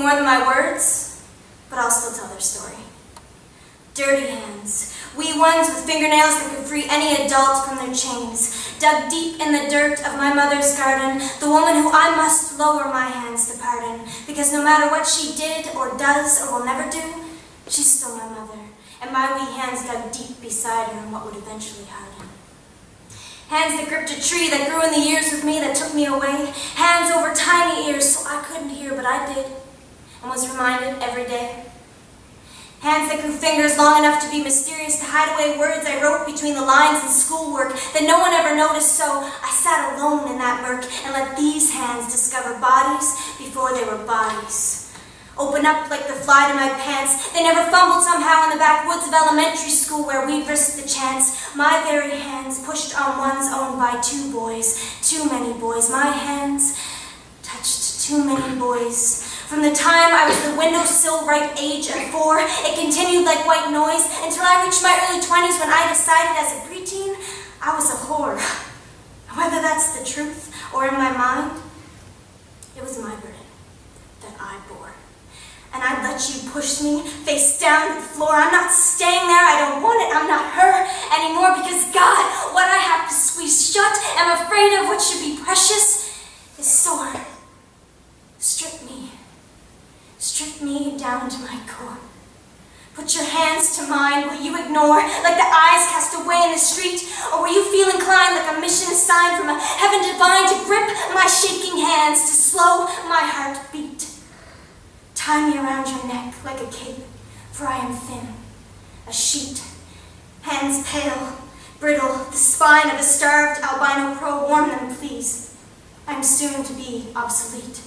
more than my words, but I'll still tell their story. Dirty hands, wee ones with fingernails that could free any adult from their chains, dug deep in the dirt of my mother's garden, the woman who I must lower my hands to pardon, because no matter what she did or does or will never do, she's still my mother, and my wee hands dug deep beside her in what would eventually harden. Hands that gripped a tree that grew in the years with me that took me away, hands over tiny ears so I couldn't hear, but I did, and was reminded every day. Hands that grew fingers long enough to be mysterious, to hide away words I wrote between the lines in schoolwork that no one ever noticed, so I sat alone in that murk and let these hands discover bodies before they were bodies. Open up like the fly to my pants. They never fumbled somehow in the backwoods of elementary school where we risked the chance. My very hands pushed on ones owned by two boys, too many boys. My hands touched too many boys. From the time I was the windowsill ripe age of 4, it continued like white noise until I reached my early 20s when I decided as a preteen I was a whore. Whether that's the truth or in my mind, it was my burden that I bore. And I'd let you push me face down to the floor. I'm not staying there, I don't want it, I'm not her anymore because God, what I have to squeeze shut, am afraid of what should be precious is sore. Strip me down to my core. Put your hands to mine. Will you ignore like the eyes cast away in the street? Or will you feel inclined like a mission sign from a heaven divine to grip my shaking hands, to slow my heartbeat? Tie me around your neck like a cape, for I am thin, a sheet. Hands pale, brittle, the spine of a starved albino crow. Warm them, please. I'm soon to be obsolete.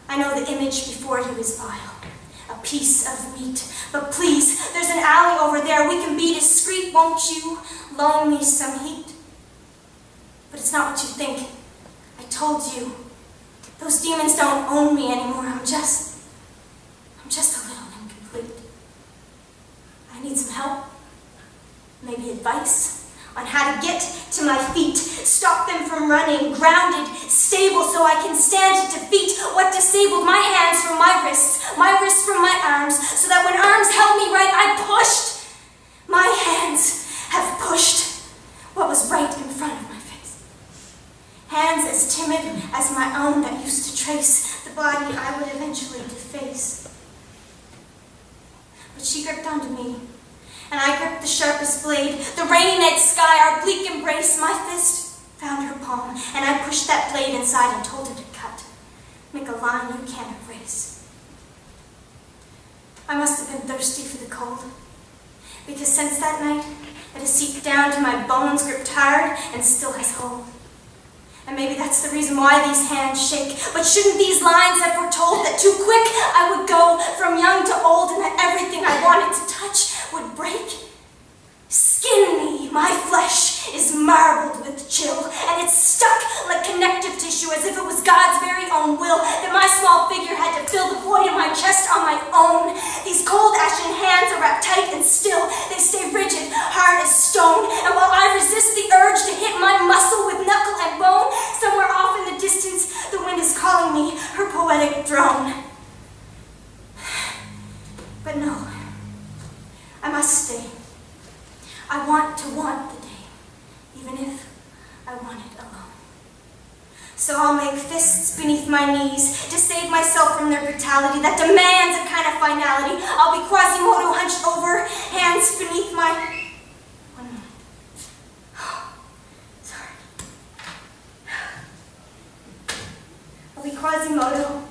I know the image before you is vile, a piece of meat. But please, there's an alley over there. We can be discreet, won't you? Loan me some heat. But it's not what you think. I told you. Those demons don't own me anymore. I'm just a little incomplete. I need some help. Maybe advice on how to get to my feet, stop them from running, grounded, stable, so I can stand to defeat what disabled my hands from my wrists from my arms, so that when arms held me right, I pushed. My hands have pushed what was right in front of my face. Hands as timid as my own that used to trace the body I would eventually deface. But she gripped onto me, and I gripped the sharpest blade, the rainy night sky, our bleak embrace. My fist found her palm, and I pushed that blade inside and told her to cut. Make a line you can't erase. I must have been thirsty for the cold, because since that night, it has seeped down to my bones, gripped hard, and still has hold. And maybe that's the reason why these hands shake. But shouldn't these lines have foretold that too quick I would go from young to old, and that everything I wanted to touch would break? Skin me, my flesh is marbled with chill, and it's stuck like connective tissue as if it was God's very own will that my small figure had to fill the void in my chest on my own. These cold ashen hands are wrapped tight and still. They stay rigid, hard as stone, and while I resist the urge to hit my muscle with knuckle and bone, somewhere off in the distance the wind is calling me her poetic drone. But no, I must stay. I want to want the day, even if I want it alone. So I'll make fists beneath my knees to save myself from their brutality that demands a kind of finality. I'll be Quasimodo hunched over, hands beneath my... One moment. Sorry. I'll be Quasimodo,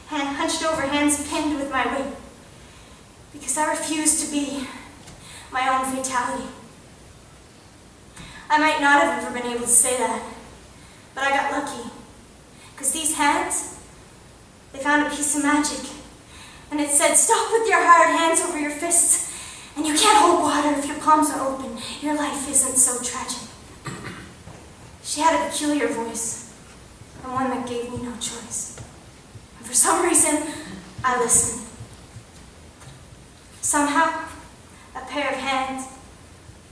hand hunched over, hands pinned with my weight, because I refuse to be my own fatality. I might not have ever been able to say that, but I got lucky. Because these hands, they found a piece of magic. And it said, stop with your hard hands over your fists. And you can't hold water if your palms are open. Your life isn't so tragic. She had a peculiar voice, and one that gave me no choice. And for some reason, I listened. Somehow, a pair of hands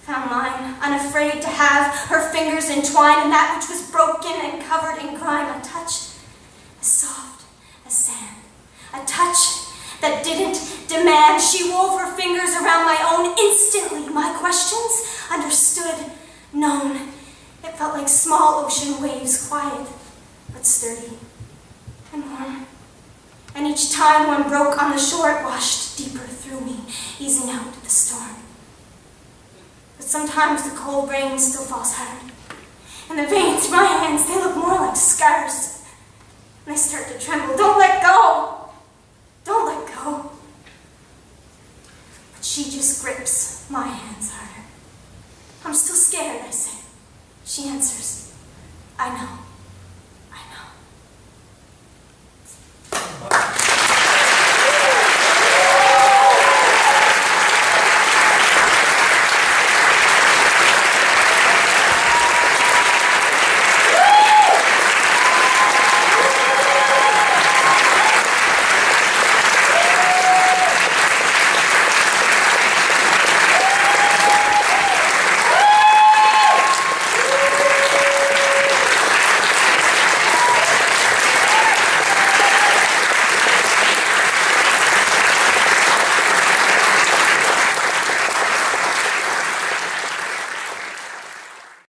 found mine, unafraid to have her fingers entwined in that which was broken and covered in grime. A touch as soft as sand, wove her fingers around my own. Instantly, my questions understood, known. It felt like small ocean waves, quiet but sturdy and warm. And each time one broke on the shore, it washed deeper through me, easing out the storm. But sometimes the cold rain still falls hard, and the veins in my hands, they look more like scars. And I start to tremble. Don't let go! Don't let go. But she just grips my hands harder. I'm still scared, I say. She answers, I know.